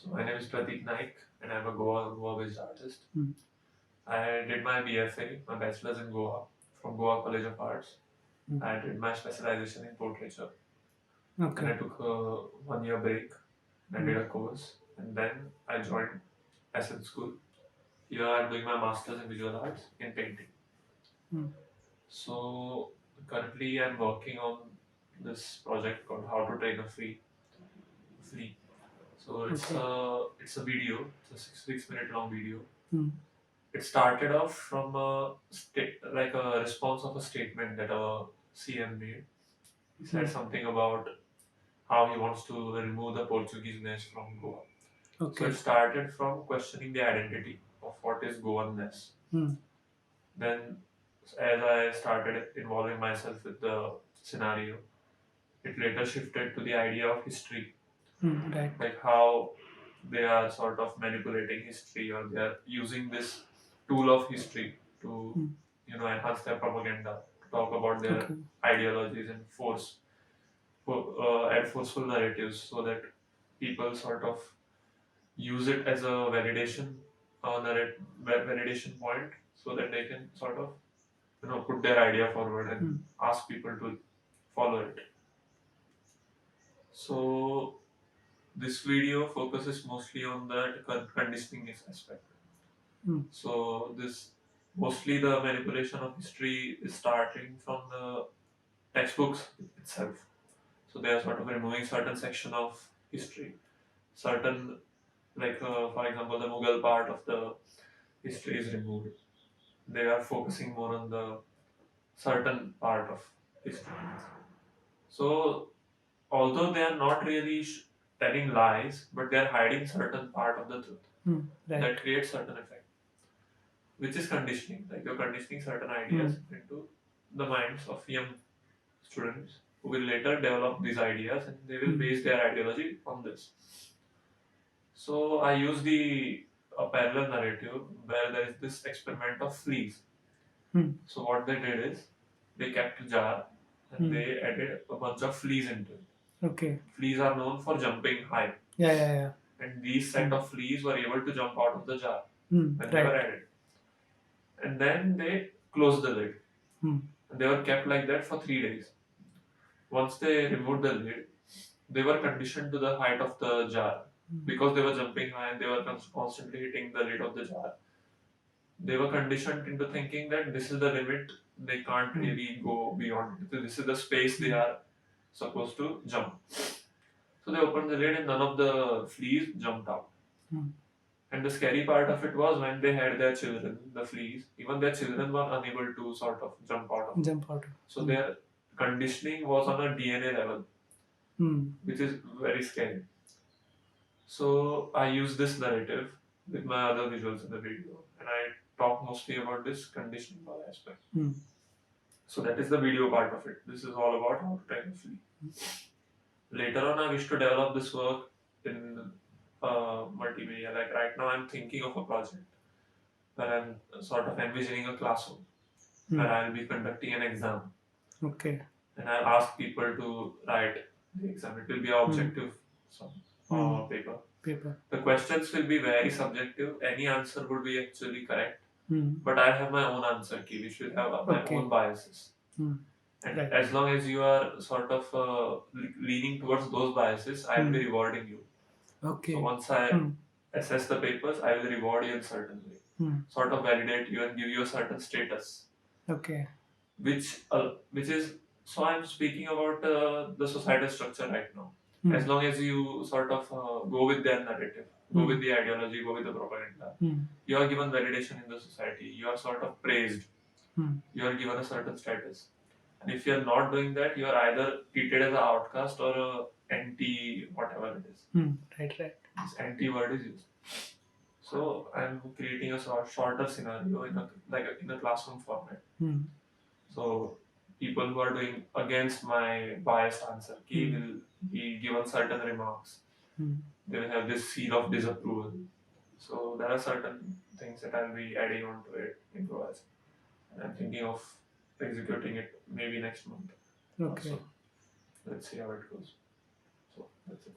So my name is Pratik Naik and I'm a Goa-based artist. Mm. I did my BFA, my bachelor's in Goa from Goa College of Arts. Mm. I did my specialization in portraiture. Then I Okay. took a 1 year break and I did Mm. a course and then I joined SM school. Here I'm doing my master's in visual arts in painting. Mm. So currently I'm working on this project called How to Train a Flea. So Okay. it's a video. It's a 6 minute long video. Mm. It started off from like a response of a statement that a CM made. He said Mm. something about how he wants to remove the Portuguese-ness from Goa. So it Okay. started from questioning the identity of what is Goan-ness. Mm. Then, as I started involving myself with the scenario, it later shifted to the idea of history, Mm. Right. like how they are sort of manipulating history or they are using this tool of history to Mm. enhance their propaganda, to talk about their Okay. ideologies and add forceful narratives so that people sort of use it as a validation point so that they can sort of put their idea forward and Mm. ask people to follow it. So this video focuses mostly on the conditioning aspect. Mm. So this mostly the manipulation of history is starting from the textbooks itself. So they are sort of removing certain section of history, certain for example the Mughal part of the history is removed. They are focusing more on the certain part of history. So although they are not really telling lies, but they are hiding certain part of the truth Mm. Right. that creates certain effect, which is conditioning. Like you're conditioning certain ideas Mm. into the minds of young students who will later develop these ideas and they will Mm. base their ideology on this. So I use the a parallel narrative where there is this experiment of fleas. Mm. So what they did is they kept a jar and Mm. they added a bunch of fleas into it. Okay. Fleas are known for jumping high, Yeah. Yeah. Yeah. and these set Mm. of fleas were able to jump out of the jar Mm. when they were Right. added. And then they closed the lid. Mm. And they were kept like that for 3 days. Once they removed the lid, they were conditioned to the height of the jar Mm. because they were jumping high and they were constantly hitting the lid of the jar. They were conditioned into thinking that this is the limit, they can't Mm. really go beyond it. This is the space they Mm. are supposed to jump. So they opened the lid and none of the fleas jumped out. Mm. And the scary part of it was when they had their children, the fleas, even their children were unable to sort of jump out of it. Jump out. So Mm. their conditioning was on a DNA level, Mm. which is very scary. So I use this narrative with my other visuals in the video, and I talk mostly about this conditioning aspect. Mm. So that is the video part of it. This is all about how to train a flea. Later on, I wish to develop this work in multimedia. Like right now, I'm thinking of a project where I'm sort of envisioning a classroom where Mm. I'll be conducting an exam Okay. and I'll ask people to write the exam. It will be an Mm. objective some Mm. paper. Paper. The questions will be very subjective. Any answer would be actually correct, Mm. but I have my own answer key, which will have my Okay. own biases. Mm. And Right. as long as you are sort of leaning towards those biases, I will be Mm. rewarding you. So Okay. once I Mm. assess the papers, I will reward you in certain way, Mm. sort of validate you and give you a certain status, Okay. which is so I'm speaking about the societal structure right now. As Mm. long as you sort of go with their narrative, go with Mm. the ideology, go with the propaganda, Mm. you are given validation in the society. You are sort of praised. Mm. You are given a certain status. And if you are not doing that, you are either treated as an outcast or a anti whatever it is. Mm. Right. Right. This anti word is used. So I'm creating a shorter scenario in a classroom format. Mm. So people who are doing against my biased answer key Mm. will be given certain remarks. Mm. They will have this seal of disapproval. So there are certain things that I'll be adding on to it, improvise. And I'm thinking of executing it maybe next month. Okay. So let's see how it goes. So that's it.